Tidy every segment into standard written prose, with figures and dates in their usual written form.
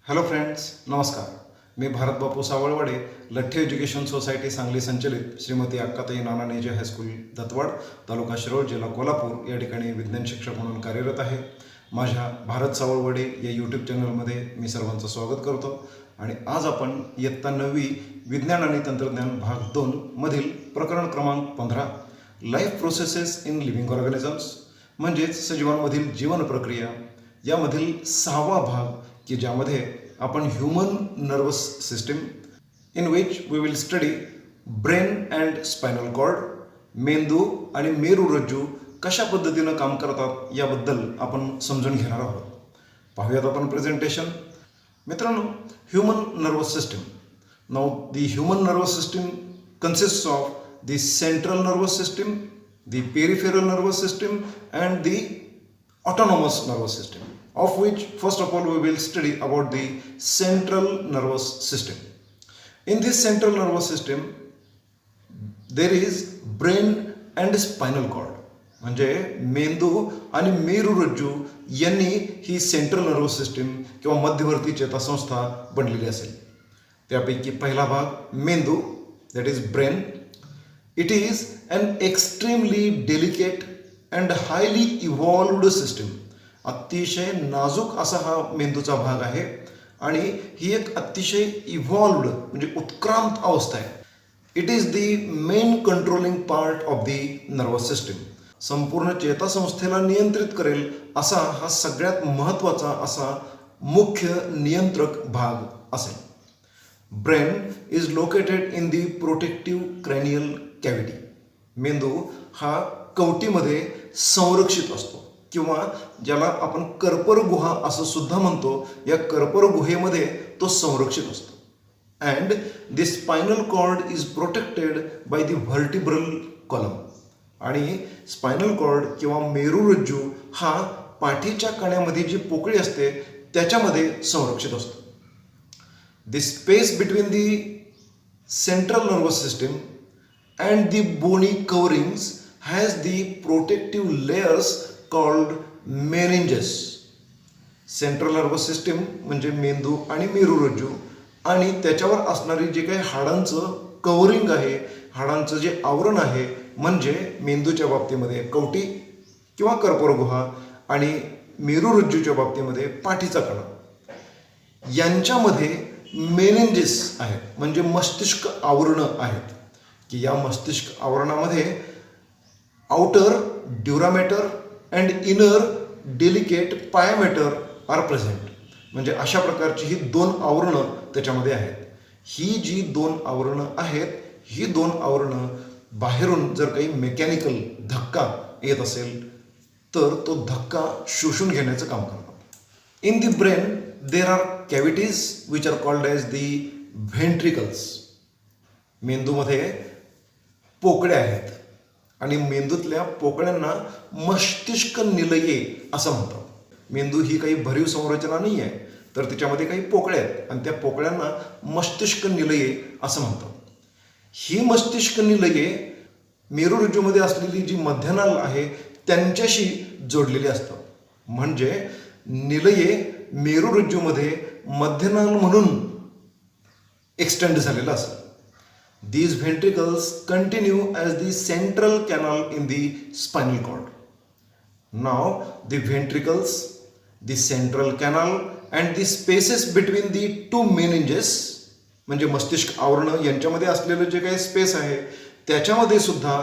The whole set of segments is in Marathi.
हॅलो फ्रेंड्स, नमस्कार. मी भारत बापू सावळवाडे, लठ्ठी एज्युकेशन सोसायटी सांगली संचलित श्रीमती अक्काताई नाना नेजे हायस्कूल दत्तवाड, तालुका शिरोळ, जिल्हा कोल्हापूर या ठिकाणी विज्ञान शिक्षक म्हणून कार्यरत आहे. माझ्या भारत सावळवाडे या यूट्यूब चॅनलमध्ये मी सर्वांचं स्वागत करतो. आणि आज आपण इयत्ता 9वी विज्ञान आणि तंत्रज्ञान भाग 2 मधील प्रकरण क्रमांक 15 life processes in living organisms म्हणजेच सजीवांमधील जीवन प्रक्रिया यामधील 6वा भाग की ज्यामध्ये आपण human nervous system in which we will study brain and spinal cord, मेंदू आणि मेरुरज्जू कशा पद्धतीनं काम करतात याबद्दल आपण समजून घेणार आहोत. पाहूयात आपण प्रेझेंटेशन. मित्रांनो, human nervous system. Now the human nervous system consists of the central nervous system, the peripheral nervous system and the autonomous nervous system, of which first of all we will study about the central nervous system. In this central nervous system there is brain and spinal cord. म्हणजे मेंदू आणि मेरुरज्जू यांनी ही सेंट्रल नर्वस सिस्टीम किंवा मध्यवर्ती चेतासंस्था बनलेली असेल. त्यापैकी पहिला भाग मेंदू, that is brain. It is an extremely delicate and highly evolved system. अतिशय नाजूक असा हा मेंदूचा भाग आहे आणि ही एक अतिशय इव्हॉल्वड म्हणजे उत्क्रांत अवस्था आहे. It is the main controlling part of the nervous system. संपूर्ण चेतासंस्थेला नियंत्रित करेल असा हा सगळ्यात महत्त्वाचा असा मुख्य नियंत्रक भाग असेल. Brain is located in the protective cranial cavity. मेंदू हा कवटीमध्ये संरक्षित असतो किंवा ज्याला आपण कर्पर-गुहा असं सुद्धा म्हणतो. या कर्पर-गुहेमध्ये तो संरक्षित असतो. And the spinal cord is protected by the vertebral column. आणि स्पायनल कॉर्ड किंवा मेरुरज्जू हा पाठीच्या कण्यामध्ये जी पोकळी असते त्याच्यामध्ये संरक्षित असतो. The space between the central nervous system and the bony coverings has the protective layers called meninges. Central nervous system म्हणजे मेंदू आणि मेरुरज्जू आणि त्याच्यावर असणारी जे काही हाडांचं कव्हरिंग आहे, हाडांचं जे आवरण आहे, म्हणजे मेंदूच्या बाबतीमध्ये कवटी किंवा कर्करोगुहा आणि मेरुरज्जूच्या बाबतीमध्ये पाठीचा कणा, यांच्यामध्ये मेनिंजेस आहेत म्हणजे मस्तिष्क आवरणं आहेत की या मस्तिष्क आवरणामध्ये outer dura mater and inner delicate pia mater are present. म्हणजे अशा प्रकारची ही 2 आवरणं त्याच्यामध्ये आहेत. ही जी 2 आवरणं आहेत, ही 2 आवरणं बाहेरून जर काही मेकॅनिकल धक्का येत असेल तर तो धक्का शोषून घेण्याचं काम करतात. In the brain there are cavities which are called as the ventricles. मेंदूमध्ये पोकळ्या आहेत आणि मेंदूतल्या पोकळ्यांना मस्तिष्क निलये असं म्हणतात. मेंदू ही काही भरीव संरचना नाही आहे, तर त्याच्यामध्ये काही पोकळ्या आहेत आणि त्या पोकळ्यांना मस्तिष्क निलये असं म्हणतात. ही मस्तिष्क निलये मेरुरज्जूमध्ये असलेली जी मध्यनाल आहे त्यांच्याशी जोडलेली असतात. म्हणजे निलये मेरुरज्जूमध्ये मध्यनाल म्हणून एक्सटेंड झालेलं असतं. These ventricles continue as the central canal in the spinal cord. Now the ventricles, the central canal and the spaces between the 2 meninges म्हणजे मस्तिष्क आवरणं यांच्यामध्ये असलेलं जे काही स्पेस आहे त्याच्यामध्ये सुद्धा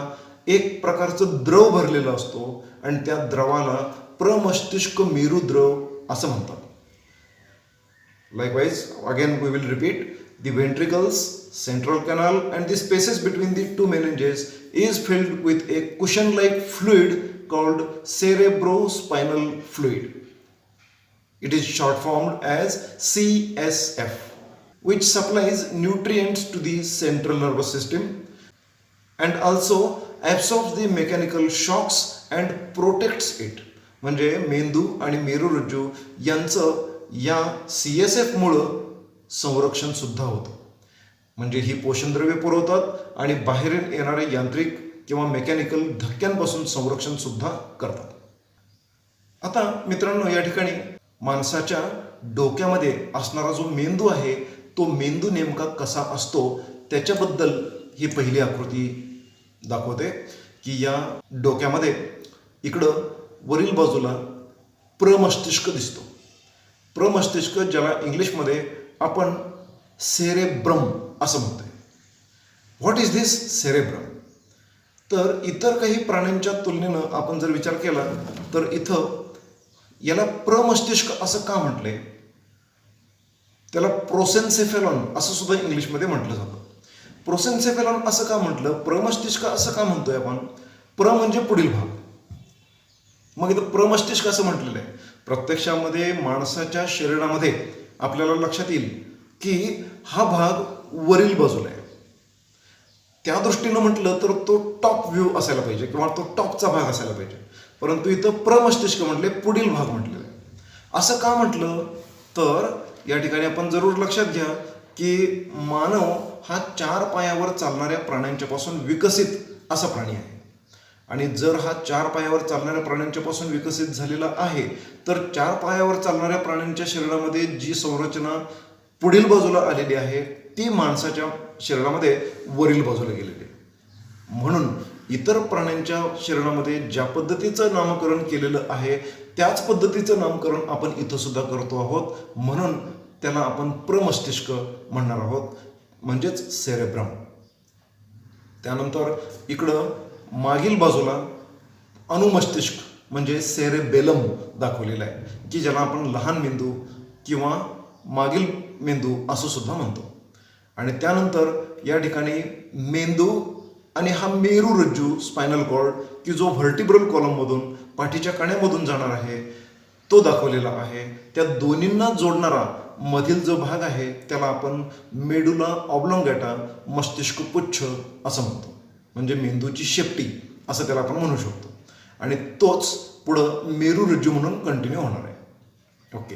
एक प्रकारचं द्रव भरलेलं असतो आणि त्या द्रवाला प्रमस्तिष्क मेरुद्रव असं म्हणतात. Likewise, again we will repeat, the ventricles, central canal and the spaces between the 2 meninges is filled with a cushion-like fluid called cerebrospinal fluid. It is short formed as CSF, which supplies nutrients to the central nervous system and also absorbs the mechanical shocks and protects it. म्हणजे मेंदू आणि मेरुरज्जू यांचं या CSF मुळे संरक्षण सुद्धा होतं. म्हणजे ही पोषणद्रव्ये पुरवतात आणि बाहेरून येणारे यांत्रिक किंवा मेकॅनिकल धक्क्यांपासून संरक्षण सुद्धा करतात. आता मित्रांनो, या ठिकाणी माणसाच्या डोक्यामध्ये असणारा जो मेंदू आहे तो मेंदू नेमका कसा असतो त्याच्याबद्दल ही पहिली आकृती दाखवते की या डोक्यामध्ये इकडं वरील बाजूला प्रमस्तिष्क दिसतो. प्रमस्तिष्क ज्याला इंग्लिशमध्ये आपण सेरेब्रम असं म्हणतोय. What is this cerebrum? तर इतर काही प्राण्यांच्या तुलनेनं आपण जर विचार केला तर इथं याला प्रमस्तिष्क असं का म्हटलंय? त्याला प्रोसेन्सेफेलॉन असं सुद्धा इंग्लिशमध्ये म्हटलं जातं. प्रोसेन्सेफेलॉन असं का म्हटलं, प्रमस्तिष्क असं का म्हणतोय आपण? प्र म्हणजे पुढील भाग, मग इथं प्रमस्तिष्क असं म्हटलेलं आहे. प्रत्यक्षामध्ये माणसाच्या शरीरामध्ये आपल्याला लक्षात येईल की हा भाग वरील बाजूला आहे. त्या दृष्टीनं म्हटलं तर तो टॉप व्ह्यू असायला पाहिजे किंवा तो टॉपचा भाग असायला पाहिजे, परंतु इथं प्रमस्तिष्क म्हटले, पुढील भाग म्हटलेलं आहे. असं का म्हटलं तर या ठिकाणी आपण जरूर लक्षात घ्या की मानव हा 4 पायावर चालणाऱ्या प्राण्यांच्या पासून विकसित असा प्राणी आहे. आणि जर हा 4 पायावर चालणाऱ्या प्राण्यांच्या पासून विकसित झालेला आहे तर 4 पायावर चालणाऱ्या प्राण्यांच्या शरीरामध्ये जी संरचना पुढील बाजूला आलेली आहे ती माणसाच्या शरीरामध्ये वरील बाजूला गेलेली आहे. म्हणून इतर प्राण्यांच्या शरीरामध्ये ज्या पद्धतीचं नामकरण केलेलं आहे त्याच पद्धतीचं नामकरण आपण इथं सुद्धा करतो आहोत. म्हणून त्याला आपण प्रमस्तिष्क म्हणणार आहोत, म्हणजेच सेरेब्रम. त्यानंतर इकडं मागील बाजूला अनुमस्तिष्क म्हणजे सेरेबेलम दाखवलेला आहे की ज्याला आपण लहान मेंदू किंवा मागील मेंदू असं सुद्धा म्हणतो. आणि त्यानंतर या ठिकाणी मेंदू आणि हा मेरुरज्जू स्पायनल कॉर्ड की जो व्हर्टिब्रल कॉलममधून पाठीच्या कण्यामधून जाणार आहे तो दाखवलेला आहे. त्या दोन्हींना जोडणारा मधील जो भाग आहे त्याला आपण मेडुला ऑब्लॉंगॅटा मस्तिष्कपुच्छ असं म्हणतो, म्हणजे मेंदूची शेपटी असं त्याला आपण म्हणू शकतो. आणि तोच पुढं मेरुरज्जू म्हणून कंटिन्यू होणार आहे. ओके,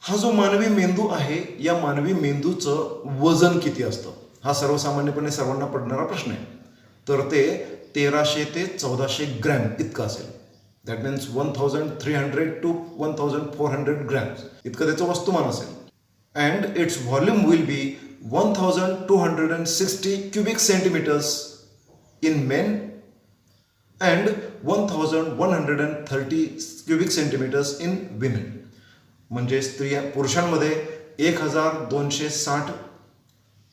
हा जो मानवी मेंदू आहे या मानवी मेंदूचं वजन किती असतं हा सर्वसामान्यपणे सर्वांना पडणारा प्रश्न आहे. तर ते 1300 ते 1400 ग्रॅम इतकं असेल. दॅट मीन्स 1300 to 1400 ग्रॅम्स इतकं त्याचं वस्तुमान असेल. And it's volume will be 1260 cubic centimeters in men and 1130 cubic centimeters in women. म्हणजे पुरुषांमध्ये 1260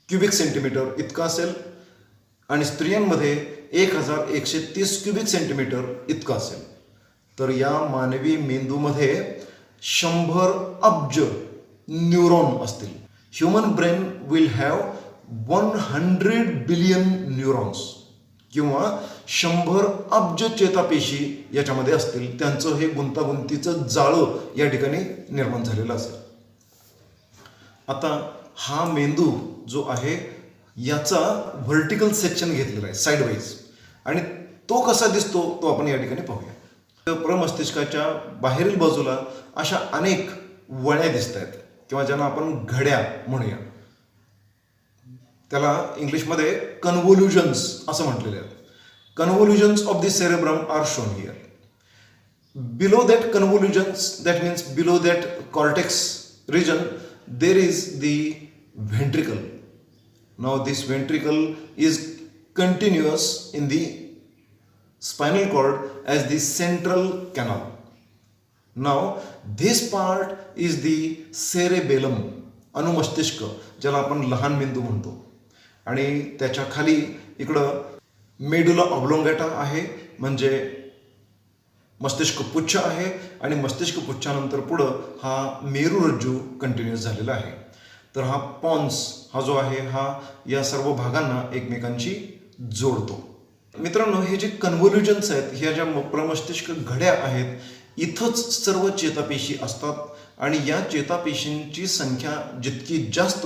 क्युबिक सेंटीमीटर इतकं असेल आणि स्त्रियांमध्ये 1130 क्युबिक सेंटीमीटर इतकं असेल. तर या मानवी मेंदूमध्ये 100 अब्ज न्यूरॉन असतील. Human brain will have 100 billion neurons किंवा 100 अब्ज चेतापेशी याच्यामध्ये असतील. त्यांचं हे गुंतागुंतीचं जाळं या ठिकाणी निर्माण झालेलं असेल. आता हा मेंदू जो आहे याचा व्हर्टिकल सेक्शन घेतलेला आहे साईडवाईज, आणि तो कसा दिसतो तो आपण या ठिकाणी पाहूया. प्रमस्तिष्काच्या बाहेरील बाजूला अशा अनेक वळ्या दिसत आहेत किंवा ज्यांना आपण घड्या म्हणूया. त्याला इंग्लिशमध्ये कन्व्होल्युजन्स असं म्हटलेले आहेत. Convolutions of the cerebrum are shown here. Below that convolutions, that means below that cortex region, there is the ventricle. Now this ventricle is continuous in the spinal cord as the central canal. Now this part is the cerebellum, अनुमस्तिष्क ज्याला आपण लहान मेंदू म्हणतो. आणि त्याच्या खाली इकडं मेडुला ऑब्लॉंगॅटा आहे म्हणजे मस्तिष्क पुच्छ आहे, आणि मस्तिष्क पुच्छानंतर पुढं हा मेरुरज्जू कंटिन्यूस झालेला आहे. तर हा पॉन्स हा जो आहे हा या सर्व भागांना एकमेकांशी जोडतो. मित्रांनो, हे जे कन्व्होल्युजन्स आहेत ह्या ज्या प्रमस्तिष्क घड्या आहेत इथंच सर्व चेतापेशी असतात, आणि या चेतापेशींची संख्या जितकी जास्त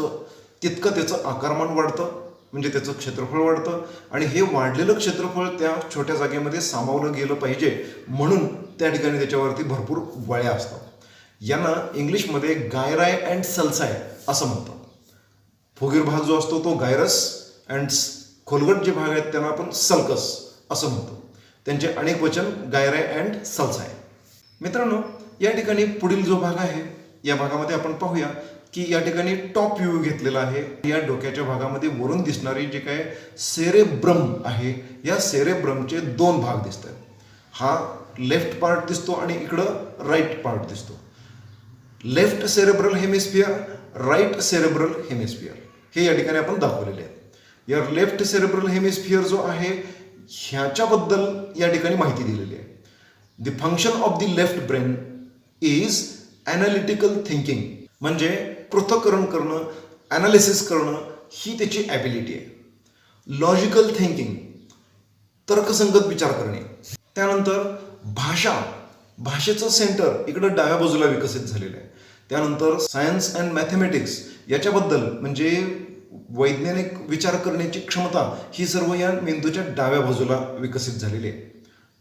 तितकं त्याचं आकारमान वाढतं, म्हणजे त्याचं क्षेत्रफळ वाढतं. आणि हे वाढलेलं क्षेत्रफळ त्या छोट्या जागेमध्ये सामावलं गेलं पाहिजे म्हणून त्या ठिकाणी त्याच्यावरती भरपूर वळ्या असतात. यांना इंग्लिशमध्ये गायराय अँड सल्साय असं म्हणतात. फुगीर भाग जो असतो तो गायरस, अँड खोलगट जे भाग आहेत त्यांना आपण सल्कस असं म्हणतो. त्यांचे अनेक वचन गायराय अँड सल्साय. मित्रांनो, या ठिकाणी पुढील जो भाग आहे या भागामध्ये आपण पाहूया की या ठिकाणी टॉप व्ह्यू घेतलेला आहे. या डोक्याच्या भागामध्ये वरून दिसणारी जे काय सेरेब्रम आहे, या सेरेब्रमचे दोन भाग दिसत आहेत. हा लेफ्ट पार्ट दिसतो आणि इकडं राईट पार्ट दिसतो. Left cerebral hemisphere, right cerebral hemisphere हे या ठिकाणी आपण दाखवलेले आहे. या लेफ्ट सेरेब्रल हेमिस्फिअर जो आहे ह्याच्याबद्दल या ठिकाणी माहिती दिलेली आहे. The function of the left brain is analytical thinking, म्हणजे पृथक्करण करणं, ॲनालिसिस करणं ही त्याची ॲबिलिटी आहे. लॉजिकल थिंकिंग, तर्कसंगत विचार करणे. त्यानंतर भाषेचं सेंटर इकडं डाव्या बाजूला विकसित झालेलं आहे. त्यानंतर सायन्स अँड मॅथमॅटिक्स याच्याबद्दल म्हणजे वैज्ञानिक विचार करण्याची क्षमता ही सर्व या मेंदूच्या डाव्या बाजूला विकसित झालेली आहे.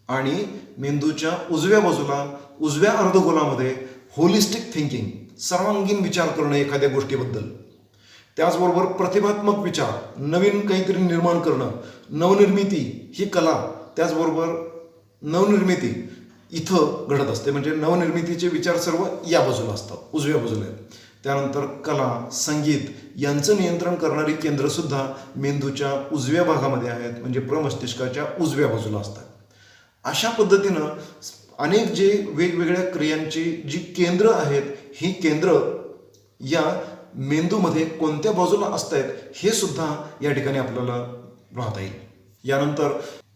आणि मेंदूच्या उजव्या बाजूला उजव्या अर्धगोलामध्ये होलिस्टिक थिंकिंग, सर्वांगीण विचार करणं एखाद्या गोष्टीबद्दल. त्याचबरोबर प्रतिभात्मक विचार, नवीन काहीतरी निर्माण करणं, नवनिर्मिती ही कला, त्याचबरोबर नवनिर्मिती इथं घडत असते. म्हणजे नवनिर्मितीचे विचार सर्व या बाजूला असतात, उजव्या बाजूला आहेत. त्यानंतर कला, संगीत यांचं नियंत्रण करणारी केंद्रसुद्धा मेंदूच्या उजव्या भागामध्ये आहेत, म्हणजे प्रमस्तिष्काच्या उजव्या बाजूला असतात. अशा पद्धतीनं अनेक जे वेगवेगळ्या क्रियांची जी केंद्र आहेत, ही केंद्र या मेंदूमध्ये कोणत्या बाजूला असत आहेत हे सुद्धा या ठिकाणी आपल्याला पाहता येईल. यानंतर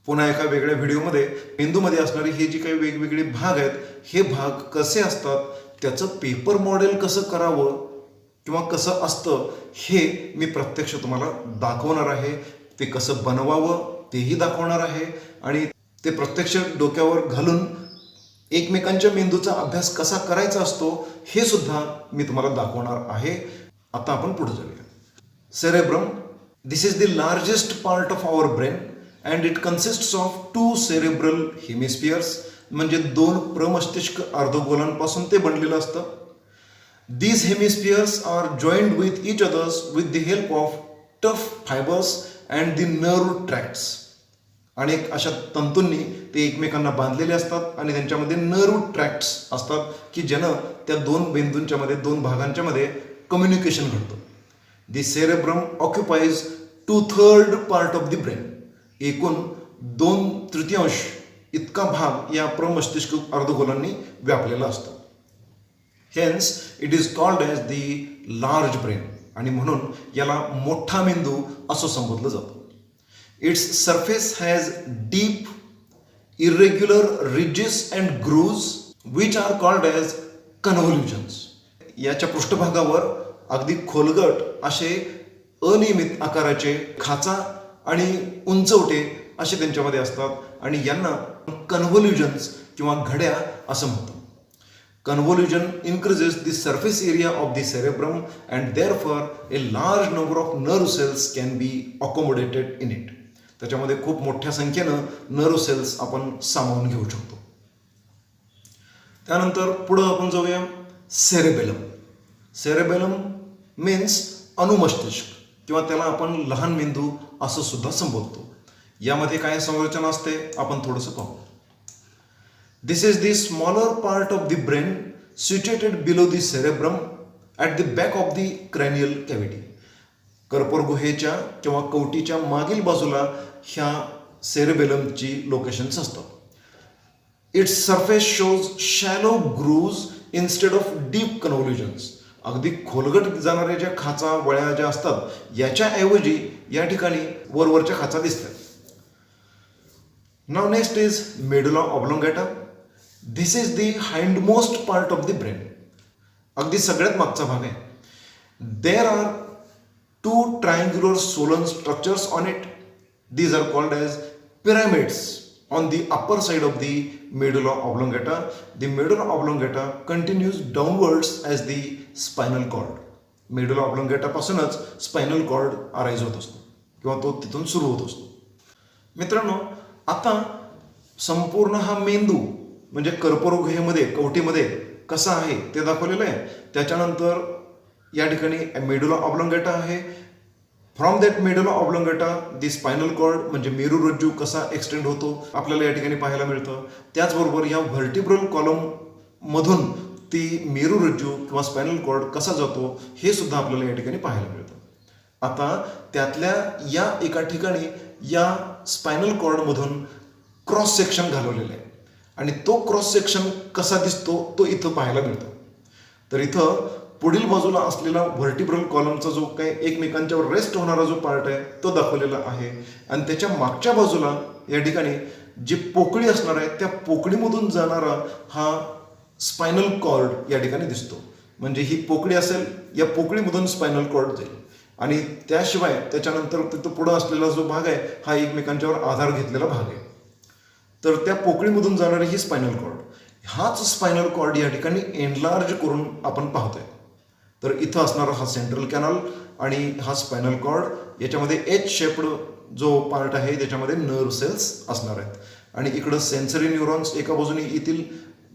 पुन्हा एका वेगळ्या व्हिडिओमध्ये मेंदूमध्ये असणारी हे जी काही वेगवेगळे भाग आहेत, हे भाग कसे असतात, त्याचं पेपर मॉडेल कसं करावं किंवा कसं असतं हे मी प्रत्यक्ष तुम्हाला दाखवणार आहे. ते कसं बनवावं तेही दाखवणार आहे आणि ते प्रत्यक्ष डोक्यावर घालून एकमेकांच्या मेंदूचा अभ्यास कसा करायचा असतो हे सुद्धा मी तुम्हाला दाखवणार आहे. आता आपण पुढे जाऊया. Cerebrum, this is the largest part of our brain and it consists of 2 cerebral hemispheres, म्हणजे 2 प्रमस्तिष्क अर्धगोलांपासून ते बनलेलं असतं. These hemispheres are joined with each others with the help of tough fibres and the nerve tracts. अनेक अशा तंतूंनी ते एकमेकांना बांधलेले असतात आणि त्यांच्यामध्ये नर्व ट्रॅक्ट्स असतात की ज्यानं त्या दोन मेंदूंच्या मध्ये, दोन भागांच्या मध्ये कम्युनिकेशन घडतं. The cerebrum occupies 2/3 part of the brain. एकूण 2/3 इतका भाग या प्रमस्तिष्क अर्धगोलांनी व्यापलेला असतो. Hence it is called as the large brain, आणि म्हणून याला मोठा मेंदू असं संबोधलं जातं. Its surface has deep, irregular ridges and grooves which are called as convolutions. याच्या पृष्ठभागावर अगदी खोलगट असे अनियमित आकाराचे खाचा आणि उंचवटे असे त्यांच्यामध्ये असतात आणि यांना कन्व्होल्युजन्स किंवा घड्या असं म्हणतात. Convolution increases the surface area of the cerebrum and therefore a large number of nerve cells can be accommodated in it. त्याच्यामध्ये खूप मोठ्या संख्येनं नर्व सेल्स आपण सामावून घेऊ शकतो. त्यानंतर पुढं आपण जाऊया. सेरेबेलम. सेरेबेलम मीन्स अनुमस्तिष्क किंवा त्याला आपण लहान मेंदू असं सुद्धा संबोधतो. यामध्ये काय संरचना असते आपण थोडंसं पाहू. This is the smaller part of the brain situated below the cerebrum at the back of the cranial cavity. कर्करोगुहेच्या किंवा कवटीच्या मागील बाजूला ह्या सेरेबेलमची लोकेशन्स असतात. Its surface shows shallow grooves instead of deep convolutions. अगदी खोलगट जाणाऱ्या ज्या खाचा वळ्या ज्या असतात याच्याऐवजी या ठिकाणी वरवरच्या खाचा दिसतात. Now next is medulla oblongata. This is the hindmost part of the brain. अगदी सगळ्यात मागचा भाग आहे. There are 2 triangular swollen structures on it. These are called as pyramids on the upper side of the medulla oblongata. The medulla oblongata continues downwards as the spinal cord. Medulla oblongata पासूनच spinal cord arise होत असतो किंवा तो तिथून सुरू होत असतो. मित्रांनो, आता संपूर्ण हा मेंदू म्हणजे कर्करोगुहेमध्ये, कवटीमध्ये कसा आहे ते दाखवलेलं आहे. त्याच्यानंतर या ठिकाणी मेडुला ऑब्लोंगेटा आहे. From that medulla oblongata the spinal cord म्हणजे मेरुरज्जू कसा एक्सटेंड होतो आपल्याला या ठिकाणी पाहायला मिळतं. त्याचबरोबर या व्हर्टिब्रल कॉलम मधून ती मेरुरज्जू किंवा स्पायनल कॉर्ड कसा जातो हे सुद्धा आपल्याला या ठिकाणी पाहायला मिळतं. आता त्यातल्या या एका ठिकाणी या स्पायनल कॉर्डमधून क्रॉस सेक्शन घालवलेलं आहे आणि तो क्रॉस सेक्शन कसा दिसतो तो इथं पाहायला मिळतो. तर इथं पुढील बाजूला असलेला व्हर्टिब्रल कॉलमचा जो काही एकमेकांच्यावर रेस्ट होणारा जो पार्ट आहे तो दाखवलेला आहे आणि त्याच्या मागच्या बाजूला या ठिकाणी जी पोकळी असणार आहे त्या पोकळीमधून जाणारा हा स्पायनल कॉर्ड या ठिकाणी दिसतो. म्हणजे ही पोकळी असेल, या पोकळीमधून स्पायनल कॉर्ड जाईल आणि त्याशिवाय त्याच्यानंतर तिथं पुढं असलेला जो भाग आहे हा एकमेकांच्यावर आधार घेतलेला भाग आहे. तर त्या पोकळीमधून जाणारी ही स्पायनल कॉर्ड, हाच स्पायनल कॉर्ड या ठिकाणी एनलार्ज करून आपण पाहतोय. तर इथं असणारा हा सेंट्रल कॅनल आणि हा स्पायनल कॉर्ड याच्यामध्ये एच शेप्ड जो पार्ट आहे त्याच्यामध्ये नर्व सेल्स असणार आहेत आणि इकडं सेन्सरी न्यूरॉन्स एका बाजूने येतील,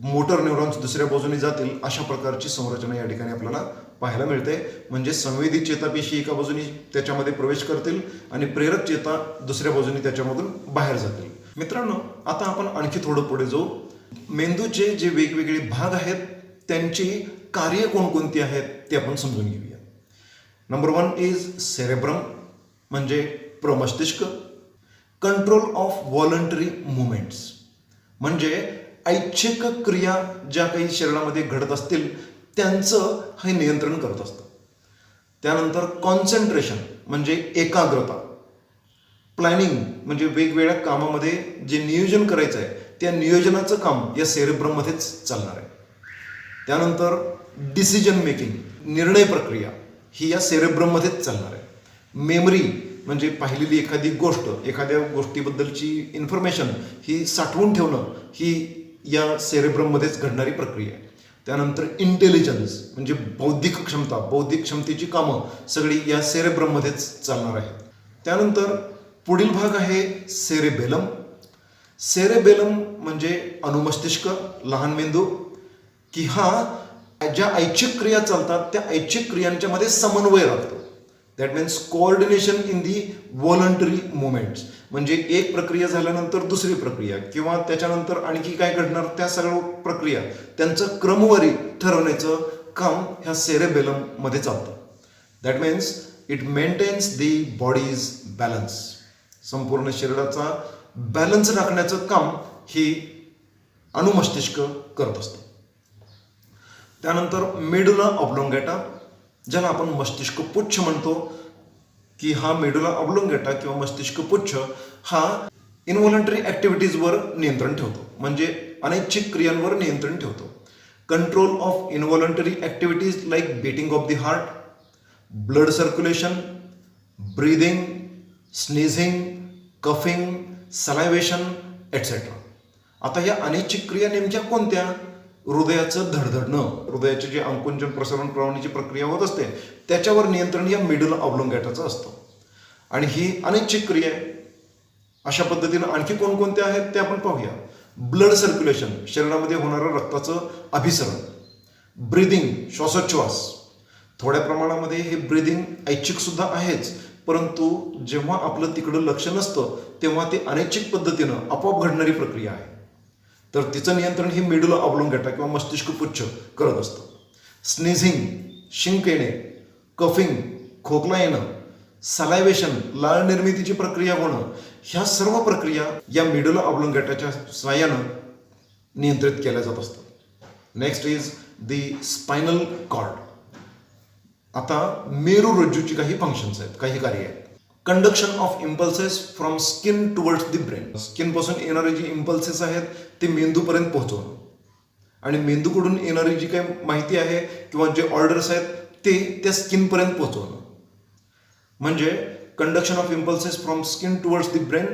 मोटर न्यूरॉन्स दुसऱ्या बाजूने जातील, अशा प्रकारची संरचना या ठिकाणी आपल्याला पाहायला मिळते. म्हणजे संवेदी चेतापेशी एका बाजूने त्याच्यामध्ये प्रवेश करतील आणि प्रेरक चेता दुसऱ्या बाजूने त्याच्यामधून बाहेर जातील. मित्रांनो, आता आपण आणखी थोडं पुढे जाऊ. मेंदूचे जे वेगवेगळे भाग आहेत त्यांची कार्य कोणकोणती आहेत ते आपण समजून घेऊया. नंबर 1 इज सेरेब्रम, म्हणजे प्रमस्तिष्क. कंट्रोल ऑफ व्हॉलंटरी मुवमेंट्स, म्हणजे ऐच्छिक क्रिया ज्या काही शरीरामध्ये घडत असतील त्यांचं हे नियंत्रण करत असतं. त्यानंतर कॉन्सन्ट्रेशन, म्हणजे एकाग्रता. प्लॅनिंग, म्हणजे वेगवेगळ्या कामामध्ये जे नियोजन करायचं आहे त्या नियोजनाचं काम या सेरेब्रममध्येच चालणार आहे. त्यानंतर डिसिजन मेकिंग, निर्णय प्रक्रिया, ही या सेरेब्रममध्येच चालणार आहे. मेमरी, म्हणजे पाहिलेली एखादी गोष्ट, एखाद्या गोष्टीबद्दलची इन्फॉर्मेशन ही साठवून ठेवणं, ही या सेरेब्रममध्येच घडणारी प्रक्रिया आहे. त्यानंतर इंटेलिजन्स, म्हणजे बौद्धिक क्षमता, बौद्धिक क्षमतेची कामं सगळी या सेरेब्रममध्येच चालणार आहेत. त्यानंतर पुढील भाग आहे सेरेबेलम. सेरेबेलम म्हणजे अनुमस्तिष्क, लहान मेंदू, की हा ज्या ऐच्छिक क्रिया चालतात त्या ऐच्छिक क्रियांच्या मध्ये समन्वय राखतो. That means coordination in the voluntary movements, म्हणजे एक प्रक्रिया झाल्यानंतर दुसरी प्रक्रिया किंवा त्याच्यानंतर आणखी काय घडणार त्या सगळ्या प्रक्रिया त्यांचं क्रमवारी ठरवण्याचं काम ह्या सेरेबेलम मध्ये चालतं. That means it maintains the body's balance, संपूर्ण शरीराचा बॅलन्स राखण्याचं काम ही अनुमस्तिष्क करत असतं. त्यानंतर मेडुला ऑब्लोंगेटा, ज्याला आपण मस्तिष्क पुच्छ म्हणतो, की हा मेडुला ऑब्लोंगेटा किंवा मस्तिष्क पुच्छ हा इनव्हॉलंटरी ॲक्टिव्हिटीजवर नियंत्रण ठेवतो, म्हणजे अनैच्छिक क्रियांवर नियंत्रण ठेवतो. Control of involuntary activities like beating of the heart, blood circulation, breathing, sneezing, coughing, salivation etcetera. आता या अनैच्छिक क्रिया नेमक्या कोणत्या? हृदयाचं धडधडणं, हृदयाचे जे अंकुंचन प्रसारण प्रवाहाची प्रक्रिया होत असते त्याच्यावर नियंत्रण या मेडुला ऑब्लोंगेटाचं असतं आणि ही अनैच्छिक क्रिया आहे. अशा पद्धतीनं आणखी कोणकोणत्या आहेत ते आपण पाहूया. ब्लड सर्क्युलेशन, शरीरामध्ये होणारं रक्ताचं अभिसरण. ब्रीदिंग, श्वासोच्छ्वास. थोड्या प्रमाणामध्ये हे ब्रीदिंग ऐच्छिक सुद्धा आहेच, परंतु जेव्हा आपलं तिकडं लक्ष नसतं तेव्हा ते अनैच्छिक पद्धतीनं आपोआप घडणारी प्रक्रिया आहे. तर तिचं नियंत्रण ही मेडुला ऑब्लोंगेटा किंवा मस्तिष्क पुच्छ करत असतं. स्नीझिंग, शिंक येणे, कफिंग, खोकला येणं, सलायवेशन, लाळ निर्मितीची प्रक्रिया होणं, ह्या सर्व प्रक्रिया या मेडुला ऑब्लोंगेटाच्या सहाय्यानं नियंत्रित केल्या जात असतात. Next is the spinal cord. आता मेरुरज्जूची काही फंक्शन्स आहेत, काही कार्य आहेत. Conduction of impulses from skin towards the brain, स्किनपासून येणारे जे इम्पल्सेस आहेत ते मेंदूपर्यंत पोहोचवणं आणि मेंदूकडून येणारी जी काही माहिती आहे किंवा जे ऑर्डर्स आहेत ते त्या स्किनपर्यंत पोहोचवणं. म्हणजे conduction of impulses from skin towards the brain,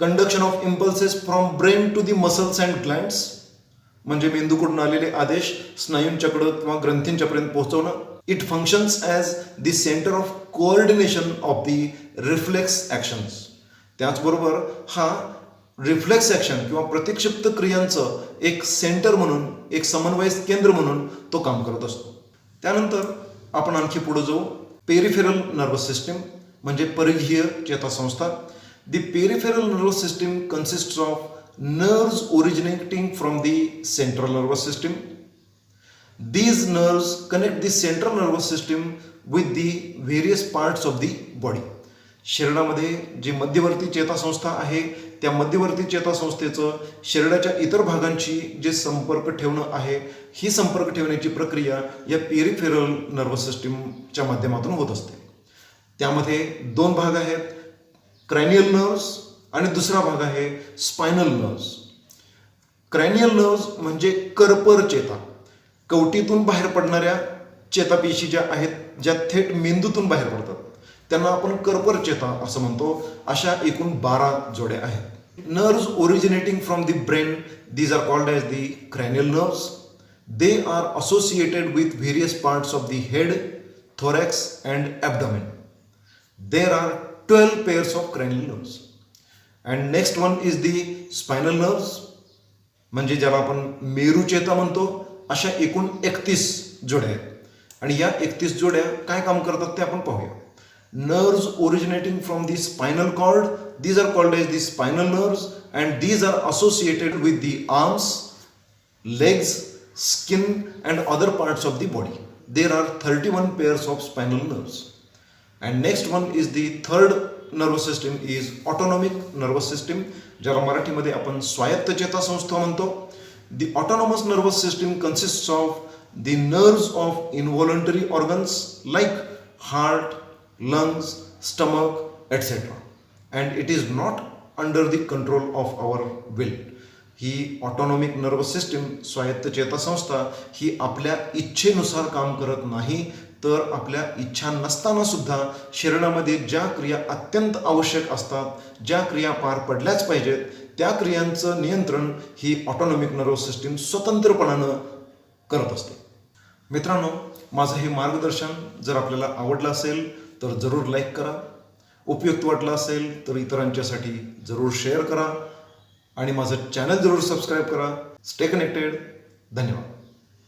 conduction of impulses from brain to the muscles and glands, म्हणजे मेंदूकडून आलेले आदेश स्नायूंच्याकडं किंवा ग्रंथींच्यापर्यंत पोहोचवणं. It functions as the centre of coordination of the reflex actions. त्याचबरोबर हा रिफ्लेक्स ॲक्शन किंवा प्रतिक्षिप्त क्रियांचं एक सेंटर म्हणून, एक समन्वय केंद्र म्हणून तो काम करत असतो. त्यानंतर आपण आणखी पुढे जाऊ. पेरिफेरल नर्वस सिस्टीम, म्हणजे परिघीय चेतासंस्था. The peripheral nervous system consists of nerves originating from the central nervous system. These nerves connect the central nervous system with the various parts of the body. शरीरामध्ये जी मध्यवर्ती चेतासंस्था आहे त्या मध्यवर्ती चेतासंस्थेचं शरीराच्या इतर भागांशी जे संपर्क ठेवणं आहे, ही संपर्क ठेवण्याची प्रक्रिया या पेरिफेरल नर्वस सिस्टीमच्या माध्यमातून होत असते. त्यामध्ये दोन भाग आहेत, क्रॅनियल नर्व्स आणि दुसरा भाग आहे स्पायनल नर्व्स. क्रॅनियल नर्व्स म्हणजे करपर चेता, कवटीतून बाहेर पडणाऱ्या चेतापेशी ज्या आहेत, ज्या थेट मेंदूतून बाहेर पडतात, त्यांना आपण करपर चेता असं म्हणतो. अशा एकूण 12 जोड्या आहेत. Nerves originating from the brain, these are called as the cranial nerves. They are associated with various parts of the head, thorax and abdomen. There are 12 pairs of cranial nerves. And next one is the spinal nerves, म्हणजे ज्याला आपण मेरुचेता म्हणतो. अशा एकूण 31 जोड्या आहेत आणि या 31 जोड्या काय काम करतात ते आपण पाहूया. Nerves originating from the spinal cord, these are called as the spinal nerves, and these are associated with the arms, legs, skin and other parts of the body. There are 31 pairs of spinal nerves. And next one is the third nervous system is autonomic nervous system, ज्याला मराठीमध्ये आपण स्वायत्त चेतासंस्था म्हणतो. The autonomous nervous system consists of the nerves of involuntary organs like heart, lungs, stomach, etc. And it is not under the control of our will. He autonomic nervous system, स्वायत्त चेतासंस्था, ही आपल्या इच्छेनुसार काम करत नाही, तर आपल्या इच्छा नसताना सुद्धा शरीरामध्ये ज्या क्रिया अत्यंत आवश्यक असतात, ज्या क्रिया पार पडल्याच पाहिजेत, त्या क्रियांचं नियंत्रण ही ऑटोनॉमिक नर्वस सिस्टीम स्वतंत्रपणानं करत असते. मित्रांनो, माझं हे मार्गदर्शन जर आपल्याला आवडलं असेल तर जरूर लाईक करा. उपयुक्त वाटलं असेल तर इतरांच्यासाठी जरूर शेअर करा आणि माझं चॅनल जरूर सबस्क्राईब करा. Stay connected. धन्यवाद.